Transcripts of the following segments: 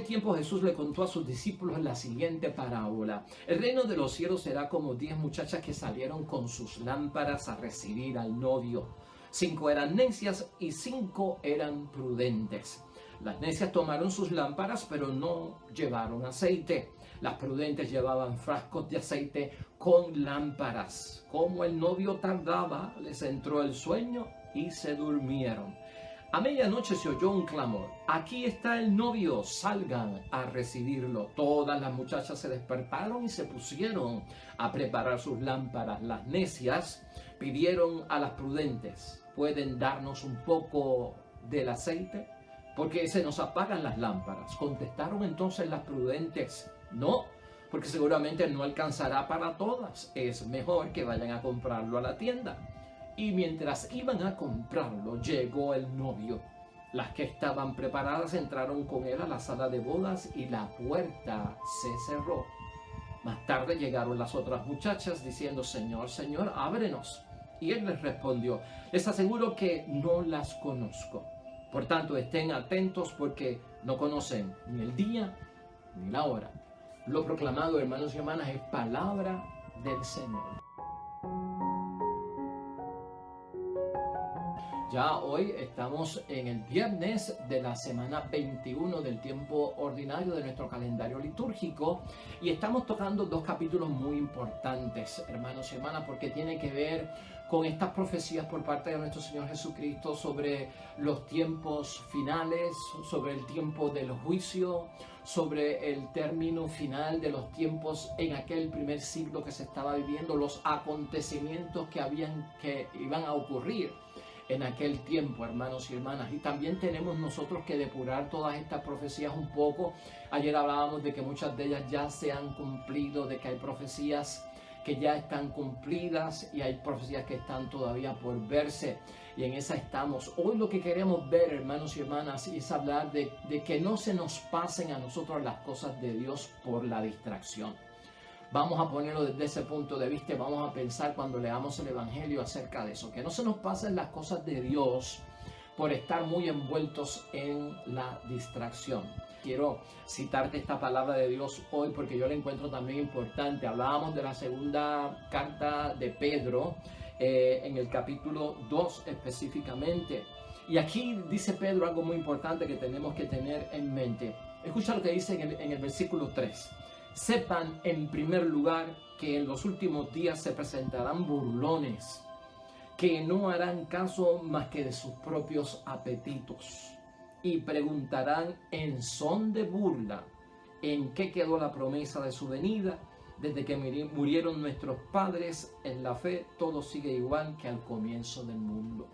tiempo Jesús le contó a sus discípulos la siguiente parábola. El reino de los cielos será como 10 muchachas que salieron con sus lámparas a recibir al novio. 5 eran necias y 5 eran prudentes. Las necias tomaron sus lámparas, pero no llevaron aceite. Las prudentes llevaban frascos de aceite con lámparas. Como el novio tardaba, les entró el sueño y se durmieron. A medianoche se oyó un clamor: aquí está el novio, salgan a recibirlo. Todas las muchachas se despertaron y se pusieron a preparar sus lámparas. Las necias pidieron a las prudentes: ¿pueden darnos un poco del aceite? Porque se nos apagan las lámparas. Contestaron entonces las prudentes: no, porque seguramente no alcanzará para todas. Es mejor que vayan a comprarlo a la tienda. Y mientras iban a comprarlo, llegó el novio. Las que estaban preparadas entraron con él a la sala de bodas y la puerta se cerró. Más tarde llegaron las otras muchachas diciendo: Señor, Señor, ábrenos. Y él les respondió: les aseguro que no las conozco. Por tanto, estén atentos porque no conocen ni el día ni la hora. Lo proclamado, hermanos y hermanas, es palabra del Señor. Ya hoy estamos en el viernes de la semana 21 del tiempo ordinario de nuestro calendario litúrgico y estamos tocando dos capítulos muy importantes, hermanos y hermanas, porque tiene que ver con estas profecías por parte de nuestro Señor Jesucristo sobre los tiempos finales, sobre el tiempo del juicio, sobre el término final de los tiempos en aquel primer siglo que se estaba viviendo, los acontecimientos que iban a ocurrir en aquel tiempo, hermanos y hermanas. Y también tenemos nosotros que depurar todas estas profecías un poco. Ayer hablábamos de que muchas de ellas ya se han cumplido, de que hay profecías que ya están cumplidas y hay profecías que están todavía por verse, y en esa estamos. Hoy lo que queremos ver, hermanos y hermanas, es hablar de que no se nos pasen a nosotros las cosas de Dios por la distracción. Vamos a ponerlo desde ese punto de vista y vamos a pensar cuando leamos el Evangelio acerca de eso. Que no se nos pasen las cosas de Dios por estar muy envueltos en la distracción. Quiero citarte esta palabra de Dios hoy porque yo la encuentro también importante. Hablábamos de la segunda carta de Pedro en el capítulo 2 específicamente. Y aquí dice Pedro algo muy importante que tenemos que tener en mente. Escucha lo que dice en el versículo 3. Sepan en primer lugar que en los últimos días se presentarán burlones, que no harán caso más que de sus propios apetitos, y preguntarán en son de burla en qué quedó la promesa de su venida. Desde que murieron nuestros padres en la fe, todo sigue igual que al comienzo del mundo.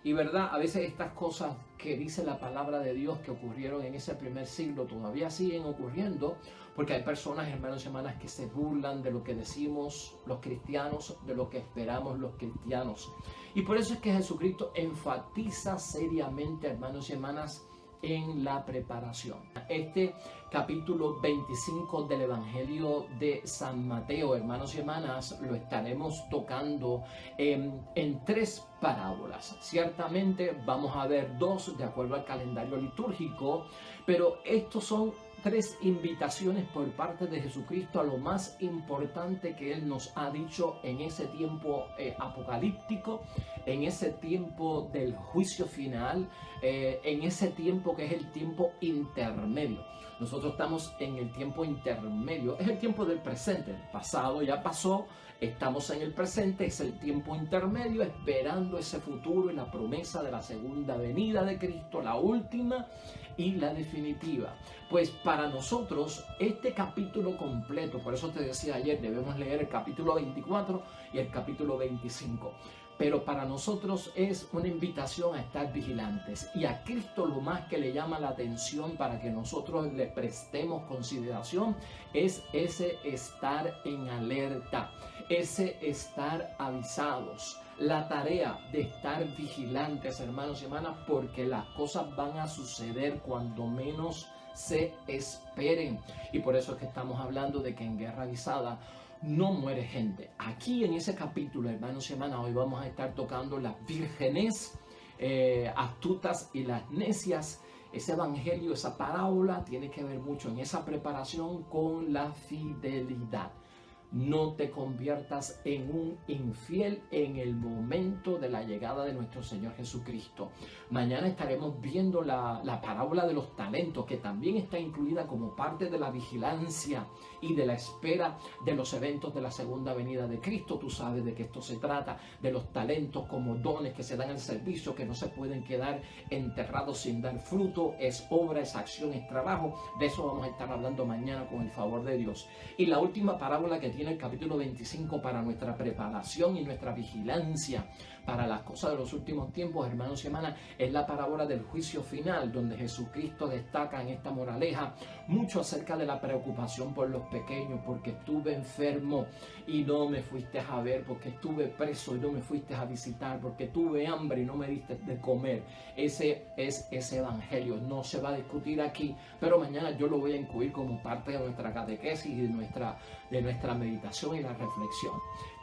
Y verdad, a veces estas cosas que dice la palabra de Dios que ocurrieron en ese primer siglo todavía siguen ocurriendo, porque hay personas, hermanos y hermanas, que se burlan de lo que decimos los cristianos, de lo que esperamos los cristianos. Y por eso es que Jesucristo enfatiza seriamente, hermanos y hermanas, en la preparación. Este capítulo 25 del Evangelio de San Mateo, hermanos y hermanas, lo estaremos tocando en tres parábolas. Ciertamente vamos a ver dos de acuerdo al calendario litúrgico, pero estos son tres invitaciones por parte de Jesucristo a lo más importante que Él nos ha dicho en ese tiempo apocalíptico, en ese tiempo del juicio final, en ese tiempo que es el tiempo intermedio. Nosotros estamos en el tiempo intermedio, es el tiempo del presente, el pasado ya pasó, estamos en el presente, es el tiempo intermedio esperando ese futuro y la promesa de la segunda venida de Cristo, la última y la definitiva. Pues para nosotros este capítulo completo, por eso te decía ayer, debemos leer el capítulo 24 y el capítulo 25. Pero para nosotros es una invitación a estar vigilantes. Y a Cristo lo más que le llama la atención para que nosotros le prestemos consideración es ese estar en alerta, ese estar avisados. La tarea de estar vigilantes, hermanos y hermanas, porque las cosas van a suceder cuando menos se esperen. Y por eso es que estamos hablando de que en guerra avisada no muere gente. Aquí en ese capítulo, hermanos y hermanas, hoy vamos a estar tocando las vírgenes astutas y las necias ese evangelio, esa parábola tiene que ver mucho en esa preparación con la fidelidad. No te conviertas en un infiel en el momento de la llegada de nuestro Señor Jesucristo. Mañana estaremos viendo la parábola de los talentos, que también está incluida como parte de la vigilancia y de la espera de los eventos de la segunda venida de Cristo. Tú sabes de qué esto se trata, de los talentos como dones que se dan al servicio, que no se pueden quedar enterrados sin dar fruto. Es obra, es acción, es trabajo. De eso vamos a estar hablando mañana con el favor de Dios. Y la última parábola que tiene el capítulo 25 para nuestra preparación y nuestra vigilancia para las cosas de los últimos tiempos, hermanos y hermanas, es la parábola del juicio final, donde Jesucristo destaca en esta moraleja mucho acerca de la preocupación por los pequeños, porque estuve enfermo y no me fuiste a ver, porque estuve preso y no me fuiste a visitar, porque tuve hambre y no me diste de comer. Ese es ese evangelio. No se va a discutir aquí, pero mañana yo lo voy a incluir como parte de nuestra catequesis y de nuestra meditación y la reflexión.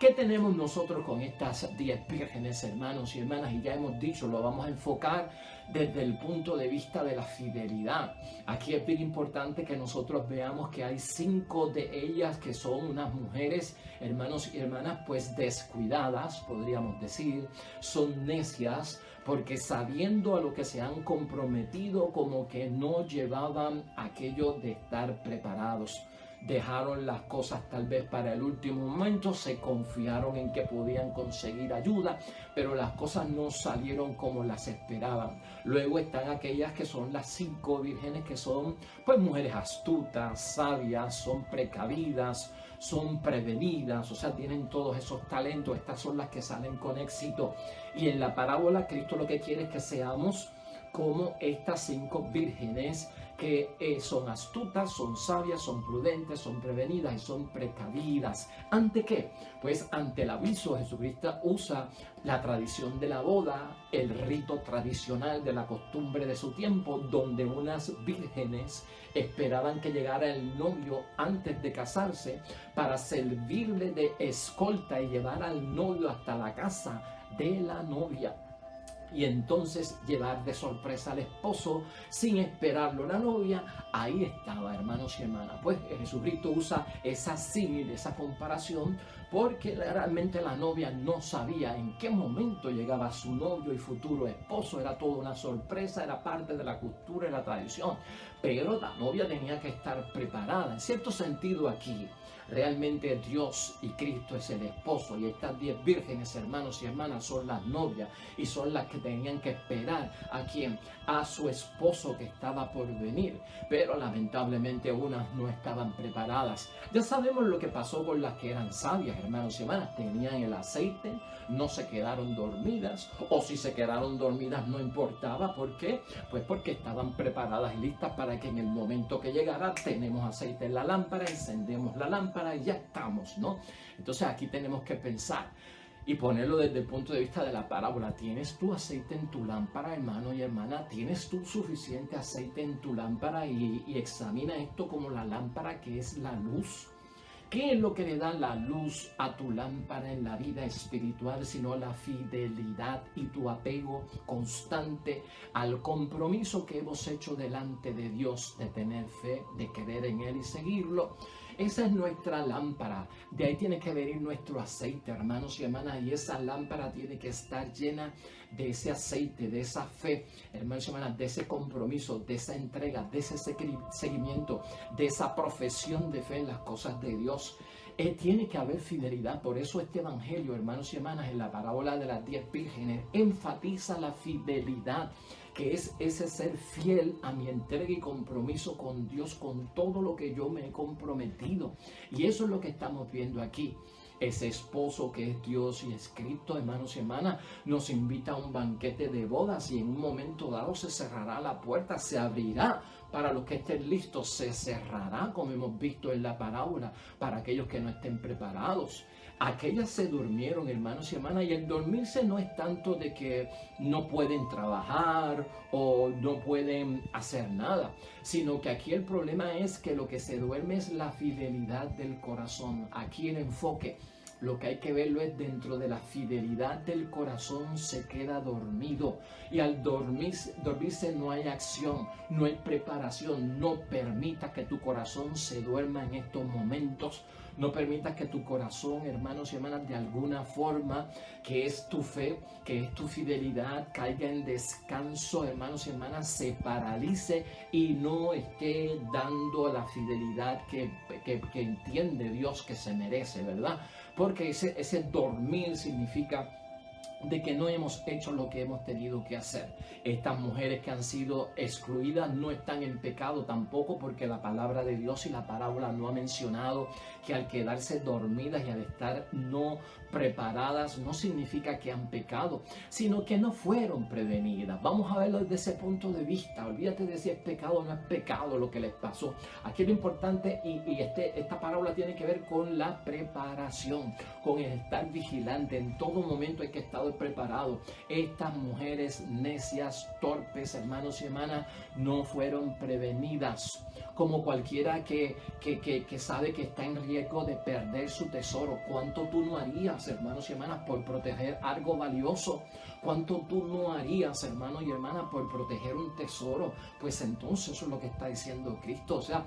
¿Qué tenemos nosotros con estas 10 vírgenes, hermanos y hermanas? Y ya hemos dicho, lo vamos a enfocar desde el punto de vista de la fidelidad. Aquí es bien importante que nosotros veamos que hay 5 de ellas que son unas mujeres, hermanos y hermanas, pues descuidadas, podríamos decir, son necias, porque sabiendo a lo que se han comprometido, como que no llevaban aquello de estar preparados. Dejaron las cosas tal vez para el último momento, se confiaron en que podían conseguir ayuda, pero las cosas no salieron como las esperaban. Luego están aquellas que son las 5 vírgenes, que son pues mujeres astutas, sabias, son precavidas, son prevenidas, o sea, tienen todos esos talentos. Estas son las que salen con éxito. Y en la parábola Cristo lo que quiere es que seamos como estas 5 vírgenes que son astutas, son sabias, son prudentes, son prevenidas y son precavidas. ¿Ante qué? Pues ante el aviso. Jesucristo usa la tradición de la boda, el rito tradicional de la costumbre de su tiempo, donde unas vírgenes esperaban que llegara el novio antes de casarse para servirle de escolta y llevar al novio hasta la casa de la novia. Y entonces llevar de sorpresa al esposo sin esperarlo la novia. Ahí estaba, hermanos y hermanas. Pues Jesucristo usa esa símil, esa comparación, porque realmente la novia no sabía en qué momento llegaba su novio y futuro esposo. Era toda una sorpresa, era parte de la cultura y la tradición. Pero la novia tenía que estar preparada. En cierto sentido aquí, realmente Dios y Cristo es el esposo, y estas 10 vírgenes, hermanos y hermanas, son las novias y son las que tenían que esperar a quien, a su esposo que estaba por venir, pero lamentablemente unas no estaban preparadas. Ya sabemos lo que pasó con las que eran sabias, hermanos y hermanas. Tenían el aceite, no se quedaron dormidas, o si se quedaron dormidas no importaba. ¿Por qué? Pues porque estaban preparadas y listas para que en el momento que llegara, tenemos aceite en la lámpara, encendemos la lámpara y ya estamos, ¿no? Entonces aquí tenemos que pensar y ponerlo desde el punto de vista de la parábola. ¿Tienes tú aceite en tu lámpara, hermano y hermana? ¿Tienes tú suficiente aceite en tu lámpara? Y examina esto como la lámpara, que es la luz. ¿Qué es lo que le da la luz a tu lámpara en la vida espiritual, sino la fidelidad y tu apego constante al compromiso que hemos hecho delante de Dios, de tener fe, de creer en Él y seguirlo? Esa es nuestra lámpara. De ahí tiene que venir nuestro aceite, hermanos y hermanas, y esa lámpara tiene que estar llena de ese aceite, de esa fe, hermanos y hermanas, de ese compromiso, de esa entrega, de ese seguimiento, de esa profesión de fe en las cosas de Dios. Tiene que haber fidelidad. Por eso este evangelio, hermanos y hermanas, en la parábola de las 10 vírgenes, enfatiza la fidelidad, que es ese ser fiel a mi entrega y compromiso con Dios, con todo lo que yo me he comprometido. Y eso es lo que estamos viendo aquí. Ese esposo que es Dios y es Cristo, hermanos y hermanas, nos invita a un banquete de bodas, y en un momento dado se cerrará la puerta, se abrirá para los que estén listos, se cerrará, como hemos visto en la parábola, para aquellos que no estén preparados. Aquellas se durmieron, hermanos y hermanas, y el dormirse no es tanto de que no pueden trabajar o no pueden hacer nada, sino que aquí el problema es que lo que se duerme es la fidelidad del corazón. Aquí el enfoque. lo que hay que verlo es dentro de la fidelidad del corazón se queda dormido. Y al dormirse no hay acción, no hay preparación. No permitas que tu corazón se duerma en estos momentos. No permitas que tu corazón, hermanos y hermanas, de alguna forma, que es tu fe, que es tu fidelidad, caiga en descanso, hermanos y hermanas, se paralice y no esté dando la fidelidad que entiende Dios que se merece, ¿verdad? Porque ese dormir significa de que no hemos hecho lo que hemos tenido que hacer. Estas mujeres que han sido excluidas no están en pecado tampoco, porque la palabra de Dios y la parábola no ha mencionado que al quedarse dormidas y al estar no preparadas no significa que han pecado, sino que no fueron prevenidas. Vamos a verlo desde ese punto de vista. Olvídate de si es pecado o no es pecado lo que les pasó. Aquí lo importante, esta parábola tiene que ver con la preparación, con el estar vigilante. En todo momento hay que estar preparado. Estas mujeres necias, torpes, hermanos y hermanas, no fueron prevenidas. Como cualquiera que sabe que está en riesgo de perder su tesoro. ¿Cuánto tú no harías, hermanos y hermanas, por proteger algo valioso? ¿Cuánto tú no harías, hermanos y hermanas, por proteger un tesoro? Pues entonces eso es lo que está diciendo Cristo. O sea,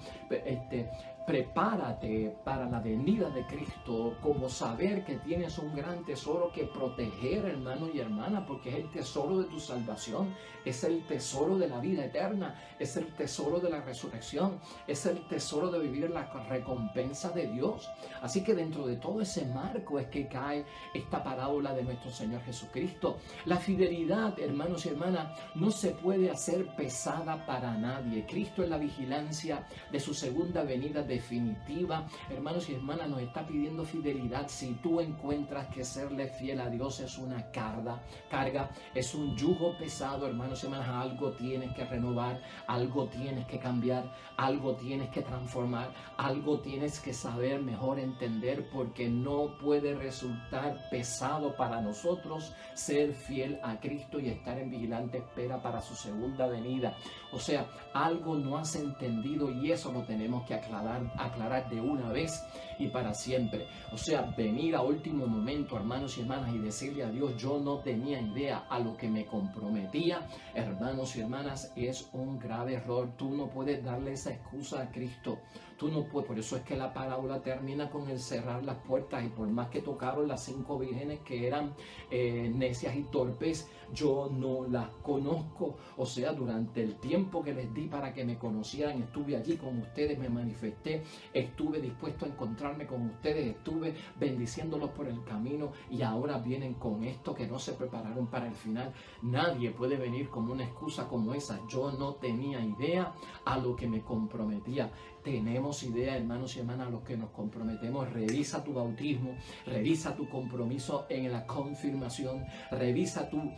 prepárate para la venida de Cristo, como saber que tienes un gran tesoro que proteger, hermano y hermana, porque es el tesoro de tu salvación, es el tesoro de la vida eterna, es el tesoro de la resurrección, es el tesoro de vivir en la recompensa de Dios. Así que dentro de todo ese marco es que cae esta parábola de nuestro Señor Jesucristo. La fidelidad, hermanos y hermanas, no se puede hacer pesada para nadie. Cristo en la vigilancia de su segunda venida definitiva, hermanos y hermanas, nos está pidiendo fidelidad. Si tú encuentras que serle fiel a Dios es una carga, es un yugo pesado, hermanos y hermanas, algo tienes que renovar, algo tienes que cambiar, algo tienes que transformar, algo tienes que saber mejor entender, porque no puede resultar pesado para nosotros ser fiel a Cristo y estar en vigilante espera para su segunda venida. O sea, algo no has entendido y eso lo tenemos que aclarar de una vez y para siempre. O sea, venir a último momento, hermanos y hermanas, y decirle a Dios, yo no tenía idea a lo que me comprometía, hermanos y hermanas, es un grave error. Tú no puedes darle esa excusa a Cristo. Tú no puedes. Por eso es que la parábola termina con el cerrar las puertas, y por más que tocaron las 5 vírgenes que eran necias y torpes, yo no las conozco. O sea, durante el tiempo que les di para que me conocieran, estuve allí con ustedes, me manifesté, estuve dispuesto a encontrarme con ustedes, estuve bendiciéndolos por el camino, y ahora vienen con esto que no se prepararon para el final. Nadie puede venir con una excusa como esa. Yo no tenía idea a lo que me comprometía. Tenemos idea, hermanos y hermanas, a los que nos comprometemos. Revisa tu bautismo, revisa tu compromiso en la confirmación, revisa tu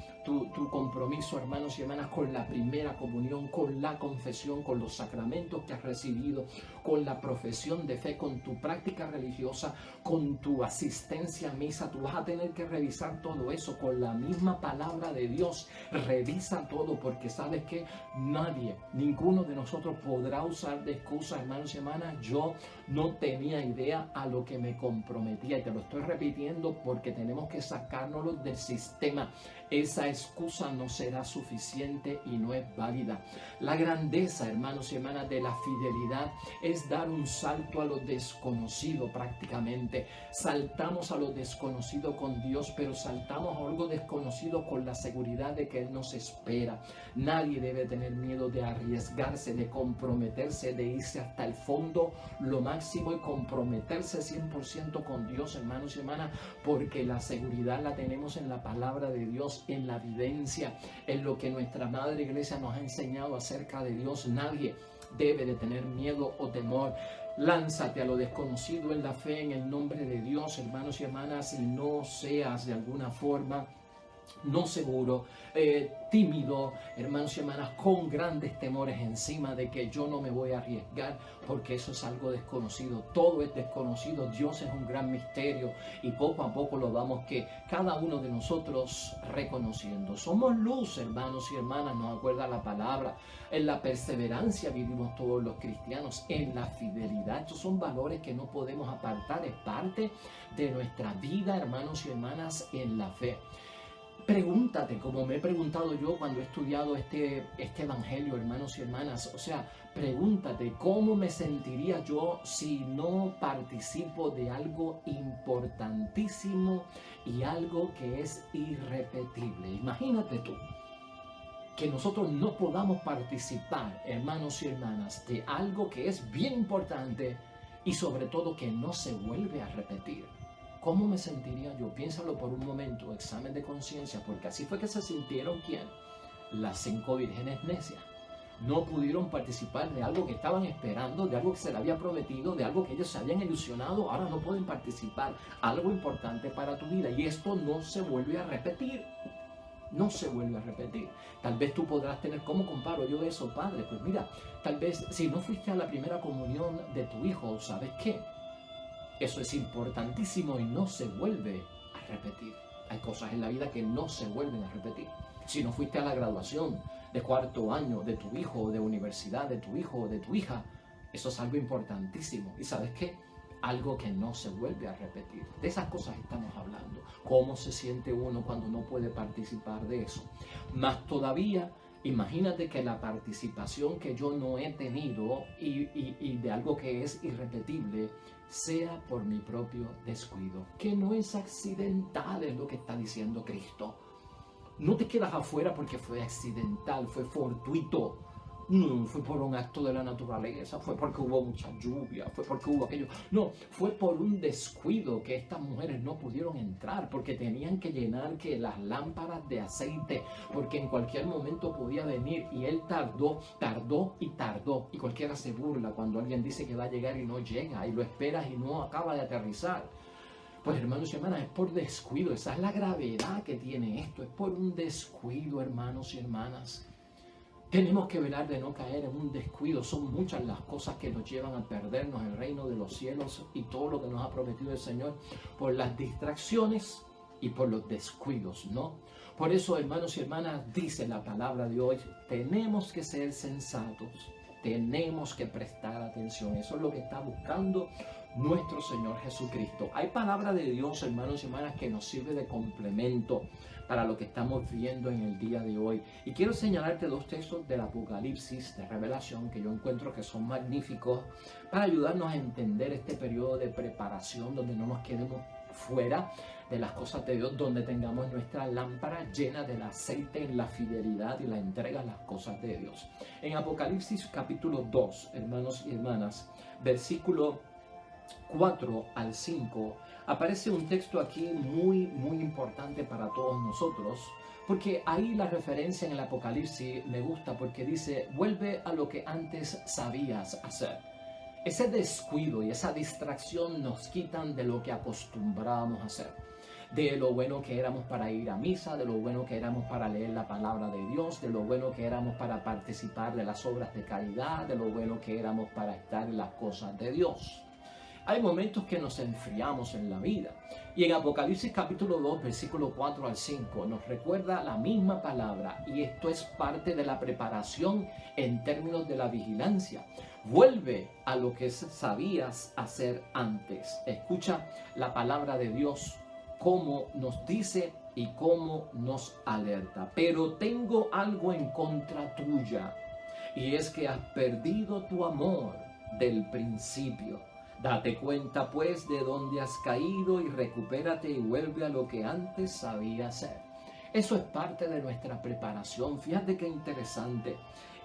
compromiso, hermanos y hermanas, con la primera comunión, con la confesión, con los sacramentos que has recibido, con la profesión de fe, con tu práctica religiosa, con tu asistencia a misa. Tú vas a tener que revisar todo eso con la misma palabra de Dios. Revisa todo, porque sabes que nadie, ninguno de nosotros podrá usar de excusa, hermanos y hermanas, yo no tenía idea a lo que me comprometía. Y te lo estoy repitiendo porque tenemos que sacárnoslo del sistema. Esa excusa no será suficiente y no es válida. La grandeza, hermanos y hermanas, de la fidelidad es dar un salto a lo desconocido prácticamente. Saltamos a lo desconocido con Dios, pero saltamos a algo desconocido con la seguridad de que Él nos espera. Nadie debe tener miedo de arriesgarse, de comprometerse, de irse hasta el fondo, lo máximo, y comprometerse 100% con Dios, hermanos y hermanas, porque la seguridad la tenemos en la palabra de Dios, en la vivencia, en lo que nuestra Madre Iglesia nos ha enseñado acerca de Dios. Nadie debe de tener miedo o temor. Lánzate a lo desconocido en la fe, en el nombre de Dios, hermanos y hermanas, y no seas de alguna forma no seguro, tímido, hermanos y hermanas, con grandes temores encima de que yo no me voy a arriesgar porque eso es algo desconocido, todo es desconocido, Dios es un gran misterio y poco a poco lo vamos que cada uno de nosotros reconociendo. Somos luz, hermanos y hermanas, nos acuerda la palabra, en la perseverancia vivimos todos los cristianos, en la fidelidad, estos son valores que no podemos apartar, es parte de nuestra vida, hermanos y hermanas, en la fe. Pregúntate, como me he preguntado yo cuando he estudiado este evangelio, hermanos y hermanas, o sea, pregúntate cómo me sentiría yo si no participo de algo importantísimo y algo que es irrepetible. Imagínate tú que nosotros no podamos participar, hermanos y hermanas, de algo que es bien importante y sobre todo que no se vuelve a repetir. ¿Cómo me sentiría yo? Piénsalo por un momento, examen de conciencia, porque así fue que se sintieron, ¿quién? Las 5 vírgenes necias. No pudieron participar de algo que estaban esperando, de algo que se les había prometido, de algo que ellos se habían ilusionado, ahora no pueden participar. Algo importante para tu vida y esto no se vuelve a repetir. No se vuelve a repetir. Tal vez tú podrás tener, ¿cómo comparo yo eso, padre? Pues mira, tal vez si no fuiste a la primera comunión de tu hijo, ¿sabes qué? Eso es importantísimo y no se vuelve a repetir. Hay cosas en la vida que no se vuelven a repetir. Si no fuiste a la graduación de 4º año de tu hijo, de universidad de tu hijo o de tu hija, eso es algo importantísimo. ¿Y sabes qué? Algo que no se vuelve a repetir. De esas cosas estamos hablando. ¿Cómo se siente uno cuando no puede participar de eso? Más todavía, imagínate que la participación que yo no he tenido y de algo que es irrepetible sea por mi propio descuido, que no es accidental, es lo que está diciendo Cristo. No te quedas afuera porque fue accidental, fue fortuito. No fue por un acto de la naturaleza, fue porque hubo mucha lluvia, fue porque hubo aquello. No, fue por un descuido que estas mujeres no pudieron entrar porque tenían que llenar que las lámparas de aceite, porque en cualquier momento podía venir y él tardó. Y cualquiera se burla cuando alguien dice que va a llegar y no llega y lo esperas y no acaba de aterrizar. Pues hermanos y hermanas, es por descuido, esa es la gravedad que tiene esto, es por un descuido, hermanos y hermanas. Tenemos que velar de no caer en un descuido. Son muchas las cosas que nos llevan a perdernos el reino de los cielos y todo lo que nos ha prometido el Señor por las distracciones y por los descuidos, ¿no? Por eso, hermanos y hermanas, dice la palabra de hoy, tenemos que ser sensatos, tenemos que prestar atención. Eso es lo que está buscando nuestro Señor Jesucristo. Hay palabra de Dios, hermanos y hermanas, que nos sirve de complemento para lo que estamos viendo en el día de hoy. Y quiero señalarte 2 textos del Apocalipsis, de Revelación, que yo encuentro que son magníficos para ayudarnos a entender este periodo de preparación donde no nos quedemos fuera de las cosas de Dios, donde tengamos nuestra lámpara llena del aceite en la fidelidad y la entrega a las cosas de Dios. En Apocalipsis capítulo 2, hermanos y hermanas, versículo 4 al 5, aparece un texto aquí muy importante para todos nosotros, porque ahí la referencia en el Apocalipsis me gusta porque dice, vuelve a lo que antes sabías hacer. Ese descuido y esa distracción nos quitan de lo que acostumbrábamos a hacer, de lo bueno que éramos para ir a misa, de lo bueno que éramos para leer la palabra de Dios, de lo bueno que éramos para participar de las obras de caridad, de lo bueno que éramos para estar en las cosas de Dios. Hay momentos que nos enfriamos en la vida. Y en Apocalipsis capítulo 2, versículo 4 al 5, nos recuerda la misma palabra. Y esto es parte de la preparación en términos de la vigilancia. Vuelve a lo que sabías hacer antes. Escucha la palabra de Dios, cómo nos dice y cómo nos alerta. Pero tengo algo en contra tuya, y es que has perdido tu amor del principio. Date cuenta pues de dónde has caído y recupérate y vuelve a lo que antes sabías hacer. Eso es parte de nuestra preparación. Fíjate qué interesante.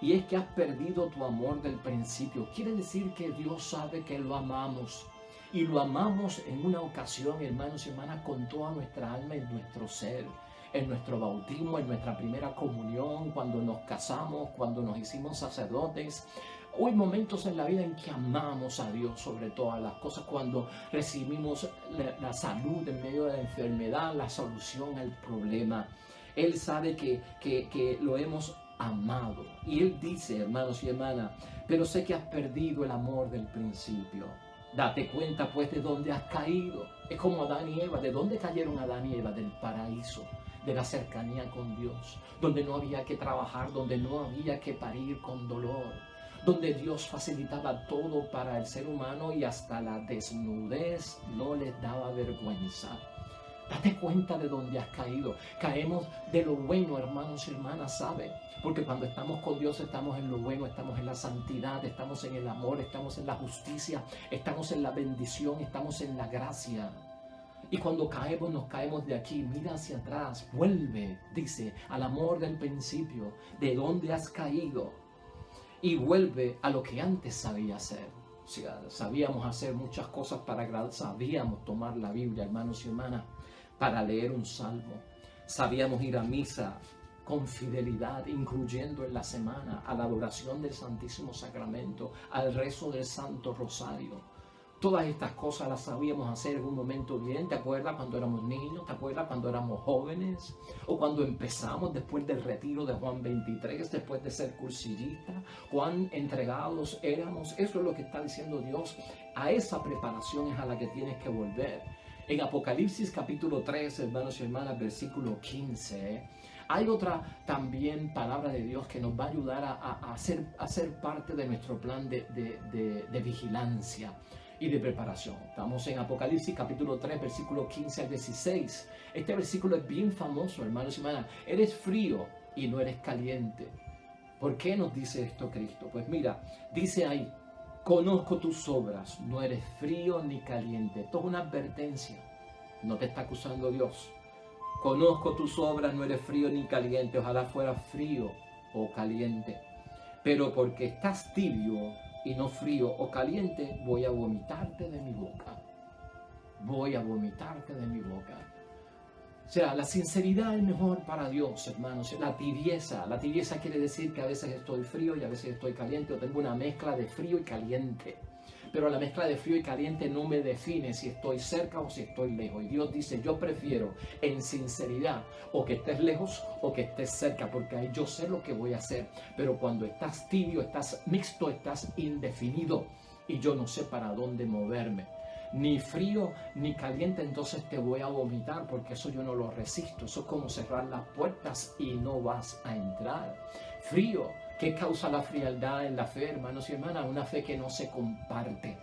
Y es que has perdido tu amor del principio. Quiere decir que Dios sabe que lo amamos. Y lo amamos en una ocasión, hermanos y hermanas, con toda nuestra alma y nuestro ser. En nuestro bautismo, en nuestra primera comunión, cuando nos casamos, cuando nos hicimos sacerdotes, Hay momentos en la vida en que amamos a Dios sobre todas las cosas, cuando recibimos la salud en medio de la enfermedad, la solución al problema. Él sabe que lo hemos amado. Y Él dice, hermanos y hermanas, pero sé que has perdido el amor del principio. Date cuenta pues de dónde has caído. Es como Adán y Eva. ¿De dónde cayeron Adán y Eva? Del paraíso, de la cercanía con Dios, donde no había que trabajar, donde no había que parir con dolor, donde Dios facilitaba todo para el ser humano y hasta la desnudez no les daba vergüenza. Date cuenta de dónde has caído. Caemos de lo bueno, hermanos y hermanas, ¿sabe? Porque cuando estamos con Dios estamos en lo bueno, estamos en la santidad, estamos en el amor, estamos en la justicia, estamos en la bendición, estamos en la gracia. Y cuando caemos, nos caemos de aquí, mira hacia atrás, vuelve, dice, al amor del principio, de dónde has caído, y vuelve a lo que antes sabía hacer. O sea, sabíamos hacer muchas cosas para agradar, sabíamos tomar la Biblia, hermanos y hermanas, para leer un salmo. Sabíamos ir a misa con fidelidad, incluyendo en la semana, a la adoración del Santísimo Sacramento, al rezo del Santo Rosario. Todas estas cosas las sabíamos hacer en un momento bien. ¿Te acuerdas cuando éramos niños? ¿Te acuerdas cuando éramos jóvenes? O cuando empezamos después del retiro de Juan 23, después de ser cursillistas. ¿Cuán entregados éramos? Eso es lo que está diciendo Dios. A esa preparación es a la que tienes que volver. En Apocalipsis capítulo 3, hermanos y hermanas, versículo 15, hay otra también palabra de Dios que nos va a ayudar a ser parte de nuestro plan de vigilancia y de preparación. Estamos en Apocalipsis capítulo 3, versículo 15 al 16. Este versículo es bien famoso, hermanos y hermanas. Eres frío y no eres caliente. ¿Por qué nos dice esto Cristo? Pues mira, dice ahí, conozco tus obras, no eres frío ni caliente. Esto es una advertencia, no te está acusando Dios. Conozco tus obras, no eres frío ni caliente. Ojalá fuera frío o caliente. Pero porque estás tibio y no frío o caliente, voy a vomitarte de mi boca. Voy a vomitarte de mi boca. O sea, la sinceridad es mejor para Dios, hermanos. La tibieza quiere decir que a veces estoy frío y a veces estoy caliente, o tengo una mezcla de frío y caliente. Pero la mezcla de frío y caliente no me define si estoy cerca o si estoy lejos. Y Dios dice, yo prefiero en sinceridad o que estés lejos o que estés cerca, porque ahí yo sé lo que voy a hacer. Pero cuando estás tibio, estás mixto, estás indefinido y yo no sé para dónde moverme. Ni frío ni caliente, entonces te voy a vomitar, porque eso yo no lo resisto. Eso es como cerrar las puertas y no vas a entrar. Frío. ¿Qué causa la frialdad en la fe, hermanos y hermanas? Una fe que no se comparte,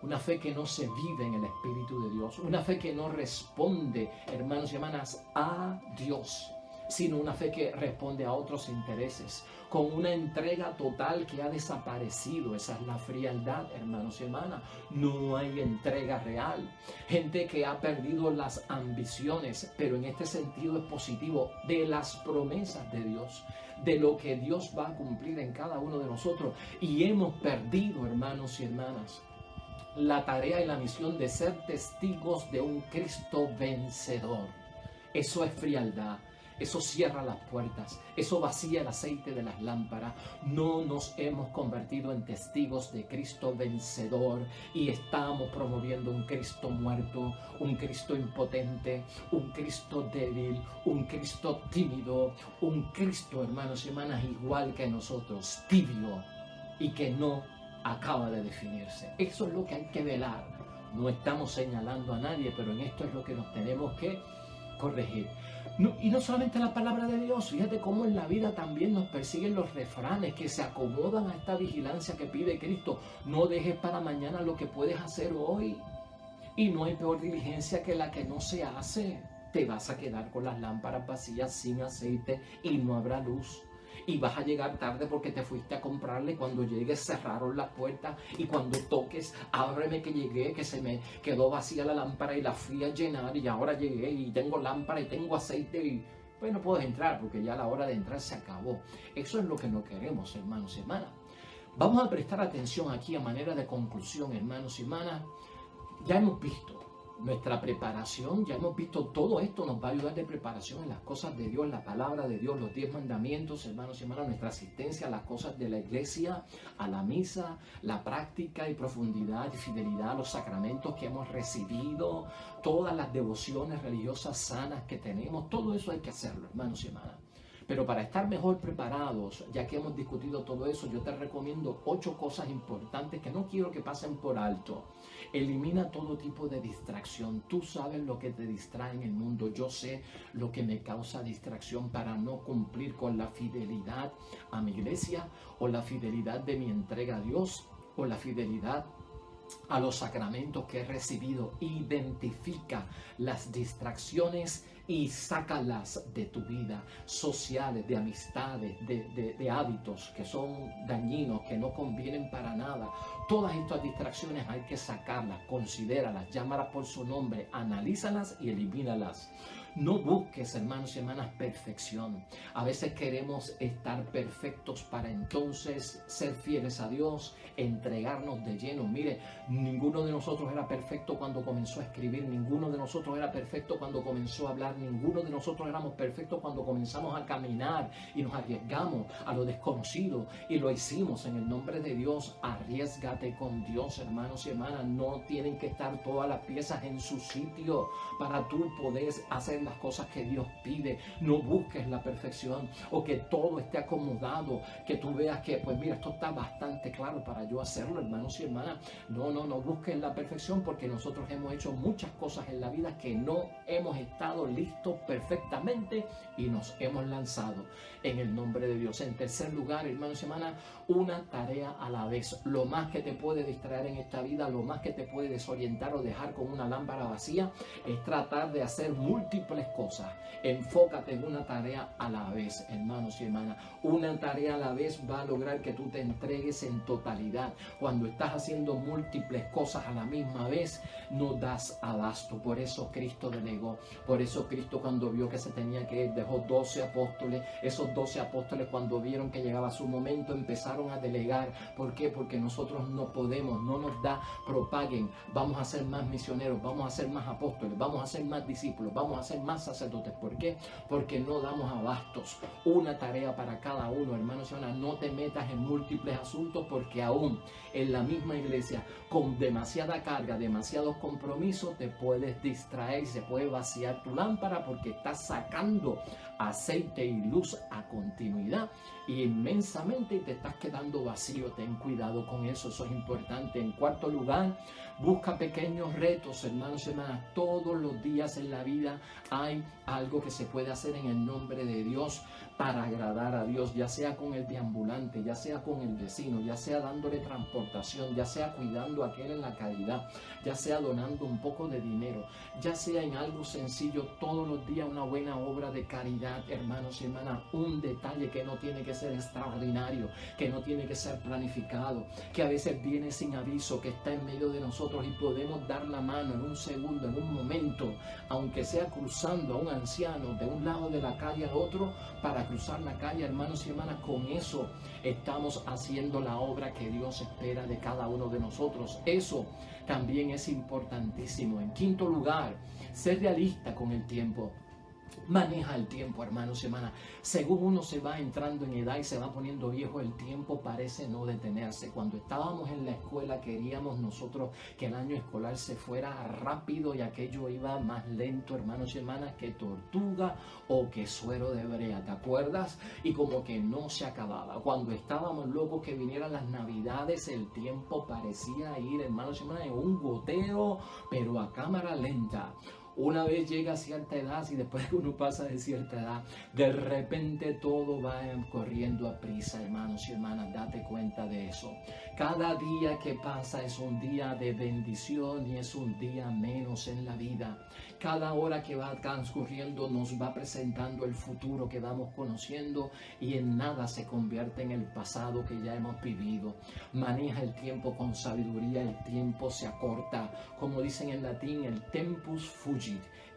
una fe que no se vive en el Espíritu de Dios, una fe que no responde, hermanos y hermanas, a Dios, sino una fe que responde a otros intereses, con una entrega total que ha desaparecido. Esa es la frialdad, hermanos y hermanas. No hay entrega real. Gente que ha perdido las ambiciones, pero en este sentido es positivo, de las promesas de Dios, de lo que Dios va a cumplir en cada uno de nosotros. Y hemos perdido, hermanos y hermanas, la tarea y la misión de ser testigos de un Cristo vencedor. Eso es frialdad. Eso cierra las puertas, eso vacía el aceite de las lámparas. No nos hemos convertido en testigos de Cristo vencedor y estamos promoviendo un Cristo muerto, un Cristo impotente, un Cristo débil, un Cristo tímido, un Cristo, hermanos y hermanas, igual que nosotros, tibio y que no acaba de definirse. Eso es lo que hay que velar. No estamos señalando a nadie, pero en esto es lo que nos tenemos que corregir. No, y no solamente la palabra de Dios, fíjate cómo en la vida también nos persiguen los refranes que se acomodan a esta vigilancia que pide Cristo. No dejes para mañana lo que puedes hacer hoy. Y no hay peor diligencia que la que no se hace. Te vas a quedar con las lámparas vacías sin aceite y no habrá luz. Y vas a llegar tarde porque te fuiste a comprarle. Cuando llegues cerraron las puertas y cuando toques, ábreme que llegué, que se me quedó vacía la lámpara y la fui a llenar y ahora llegué y tengo lámpara y tengo aceite y pues no puedes entrar porque ya la hora de entrar se acabó. Eso es lo que no queremos, hermanos y hermanas. Vamos a prestar atención aquí a manera de conclusión, hermanos y hermanas. Ya hemos visto nuestra preparación, ya hemos visto todo esto, nos va a ayudar de preparación en las cosas de Dios, la palabra de Dios, los 10 mandamientos, hermanos y hermanas, nuestra asistencia a las cosas de la iglesia, a la misa, la práctica y profundidad y fidelidad a los sacramentos que hemos recibido, todas las devociones religiosas sanas que tenemos, todo eso hay que hacerlo, hermanos y hermanas. Pero para estar mejor preparados, ya que hemos discutido todo eso, yo te recomiendo 8 cosas importantes que no quiero que pasen por alto. Elimina todo tipo de distracción. Tú sabes lo que te distrae en el mundo. Yo sé lo que me causa distracción para no cumplir con la fidelidad a mi iglesia, o la fidelidad de mi entrega a Dios, o la fidelidad a los sacramentos que he recibido. Identifica las distracciones y sácalas de tu vida, sociales, de amistades, de hábitos que son dañinos, que no convienen para nada. Todas estas distracciones hay que sacarlas, considéralas, llámalas por su nombre, analízalas y elimínalas. No busques, hermanos y hermanas, perfección. A veces queremos estar perfectos para entonces ser fieles a Dios, entregarnos de lleno. Mire, ninguno de nosotros era perfecto cuando comenzó a escribir, ninguno de nosotros era perfecto cuando comenzó a hablar, ninguno de nosotros éramos perfectos cuando comenzamos a caminar y nos arriesgamos a lo desconocido y lo hicimos en el nombre de Dios. Arriésgate con Dios, hermanos y hermanas. No tienen que estar todas las piezas en su sitio para tú poder hacer las cosas que Dios pide. No busques la perfección o que todo esté acomodado, que tú veas que, pues mira, esto está bastante claro para yo hacerlo, hermanos y hermanas. No busques la perfección, porque nosotros hemos hecho muchas cosas en la vida que no hemos estado listos perfectamente y nos hemos lanzado en el nombre de Dios. En tercer lugar, hermanos y hermanas, una tarea a la vez. Lo más que te puede distraer en esta vida, lo más que te puede desorientar o dejar con una lámpara vacía, es tratar de hacer múltiples cosas. Enfócate en una tarea a la vez, hermanos y hermanas. Una tarea a la vez va a lograr que tú te entregues en totalidad. Cuando estás haciendo múltiples cosas a la misma vez, no das abasto. Por eso Cristo delegó. Por eso Cristo, cuando vio que se tenía que ir, dejó 12 apóstoles. Esos 12 apóstoles, cuando vieron que llegaba su momento, empezaron a delegar. ¿Por qué? Porque nosotros no podemos, no nos da, propaguen. Vamos a ser más misioneros, vamos a ser más apóstoles, vamos a ser más discípulos, vamos a ser más sacerdotes. ¿Por qué? Porque no damos abastos. Una tarea para cada uno, hermanos y hermanas. No te metas en múltiples asuntos, porque aún en la misma iglesia, con demasiada carga, demasiados compromisos, te puedes distraer y se puede vaciar tu lámpara, porque estás sacando aceite y luz a continuidad y inmensamente, y te estás quedando vacío. Ten cuidado con eso, eso es importante. En cuarto lugar, busca pequeños retos, hermanos y hermanas. Todos los días en la vida hay algo que se puede hacer en el nombre de Dios para agradar a Dios, ya sea con el deambulante, ya sea con el vecino, ya sea dándole transportación, ya sea cuidando a aquel en la caridad, ya sea donando un poco de dinero, ya sea en algo sencillo. Todos los días una buena obra de caridad, hermanos y hermanas. Un detalle que no tiene que ser extraordinario, que no tiene que ser planificado, que a veces viene sin aviso, que está en medio de nosotros y podemos dar la mano en un segundo, en un momento, aunque sea cruzando a un anciano de un lado de la calle al otro para cruzar la calle, hermanos y hermanas. Con eso estamos haciendo la obra que Dios espera de cada uno de nosotros. Eso también es importantísimo. En quinto lugar, ser realista con el tiempo. Maneja el tiempo, hermanos y hermanas. Según uno se va entrando en edad y se va poniendo viejo, el tiempo parece no detenerse. Cuando estábamos en la escuela, queríamos nosotros que el año escolar se fuera rápido, y aquello iba más lento, hermanos y hermanas, que tortuga o que suero de brea, ¿te acuerdas? Y como que no se acababa. Cuando estábamos locos que vinieran las navidades, el tiempo parecía ir, hermanos y hermanas, en un goteo, pero a cámara lenta. Una vez llega a cierta edad, y después que uno pasa de cierta edad, de repente todo va corriendo a prisa, hermanos y hermanas. Date cuenta de eso. Cada día que pasa es un día de bendición y es un día menos en la vida. Cada hora que va transcurriendo nos va presentando el futuro que vamos conociendo, y en nada se convierte en el pasado que ya hemos vivido. Maneja el tiempo con sabiduría. El tiempo se acorta. Como dicen en latín, el tempus fugit.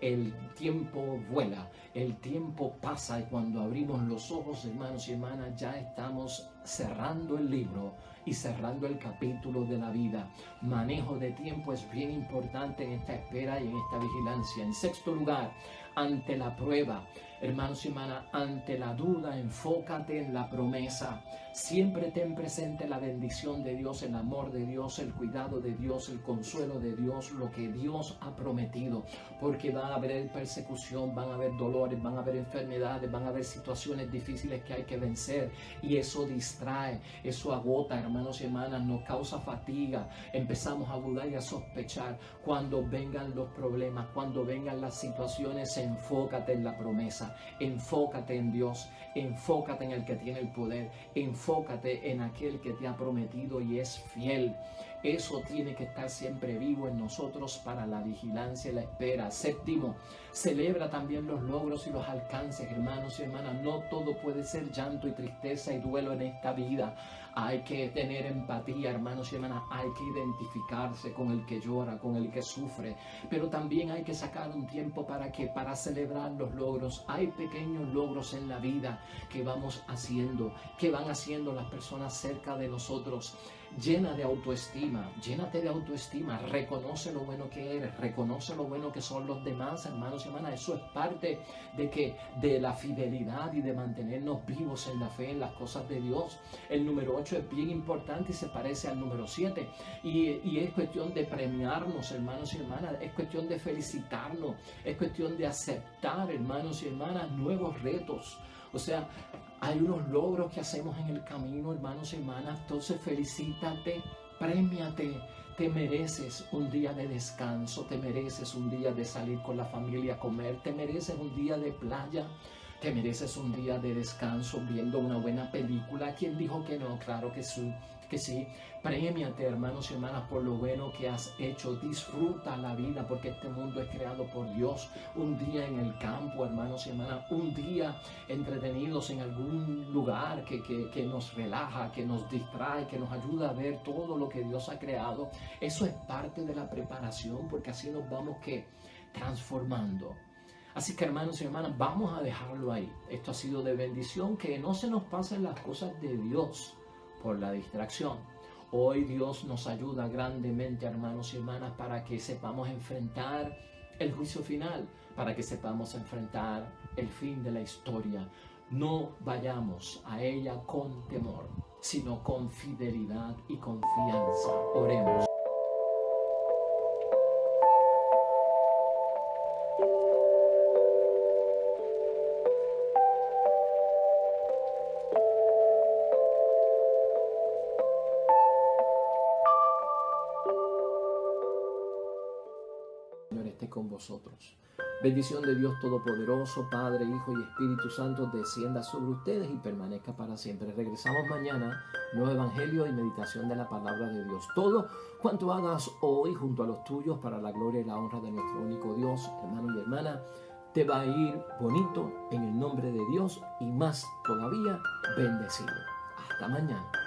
El tiempo vuela, el tiempo pasa y cuando abrimos los ojos, hermanos y hermanas, ya estamos cerrando el libro y cerrando el capítulo de la vida. Manejo de tiempo es bien importante en esta espera y en esta vigilancia. En sexto lugar, ante la prueba, hermanos y hermanas, ante la duda, enfócate en la promesa. Siempre ten presente la bendición de Dios, el amor de Dios, el cuidado de Dios, el consuelo de Dios, lo que Dios ha prometido. Porque va a haber persecución, van a haber dolores, van a haber enfermedades, van a haber situaciones difíciles que hay que vencer. Y eso distrae, eso agota, hermanos y hermanas, nos causa fatiga. Empezamos a dudar y a sospechar. Cuando vengan los problemas, cuando vengan las situaciones, enfócate en la promesa. Enfócate en Dios, enfócate en el que tiene el poder, enfócate en aquel que te ha prometido y es fiel. Eso tiene que estar siempre vivo en nosotros para la vigilancia y la espera. Séptimo, celebra también los logros y los alcances, hermanos y hermanas. No todo puede ser llanto y tristeza y duelo en esta vida. Hay que tener empatía, hermanos y hermanas. Hay que identificarse con el que llora, con el que sufre. Pero también hay que sacar un tiempo para celebrar los logros. Hay pequeños logros en la vida que vamos haciendo, que van haciendo las personas cerca de nosotros. Llena de autoestima, llénate de autoestima, reconoce lo bueno que eres, reconoce lo bueno que son los demás, hermanos y hermanas. Eso es parte de la fidelidad y de mantenernos vivos en la fe, en las cosas de Dios. El número 8 es bien importante y se parece al número 7 y es cuestión de premiarnos, hermanos y hermanas, es cuestión de felicitarnos, es cuestión de aceptar, hermanos y hermanas, nuevos retos. O sea, hay unos logros que hacemos en el camino, hermanos y hermanas. Entonces felicítate, premiate. Te mereces un día de descanso, te mereces un día de salir con la familia a comer, te mereces un día de playa, te mereces un día de descanso viendo una buena película. ¿Quién dijo que no? Claro que sí. Premiate, hermanos y hermanas, por lo bueno que has hecho. Disfruta la vida porque este mundo es creado por Dios. Un día en el campo, hermanos y hermanas, un día entretenidos en algún lugar que nos relaja, que nos distrae, que nos ayuda a ver todo lo que Dios ha creado. Eso es parte de la preparación porque así nos vamos transformando. Así que, hermanos y hermanas, vamos a dejarlo ahí. Esto ha sido de bendición, que no se nos pasen las cosas de Dios por la distracción. Hoy Dios nos ayuda grandemente, hermanos y hermanas, para que sepamos enfrentar el juicio final, para que sepamos enfrentar el fin de la historia. No vayamos a ella con temor, sino con fidelidad y confianza. Oremos. Señor esté con vosotros. Bendición de Dios Todopoderoso, Padre, Hijo y Espíritu Santo, descienda sobre ustedes y permanezca para siempre. Regresamos mañana, nuevo evangelio y meditación de la palabra de Dios. Todo cuanto hagas hoy junto a los tuyos para la gloria y la honra de nuestro único Dios, hermano y hermana, te va a ir bonito en el nombre de Dios y más todavía bendecido. Hasta mañana.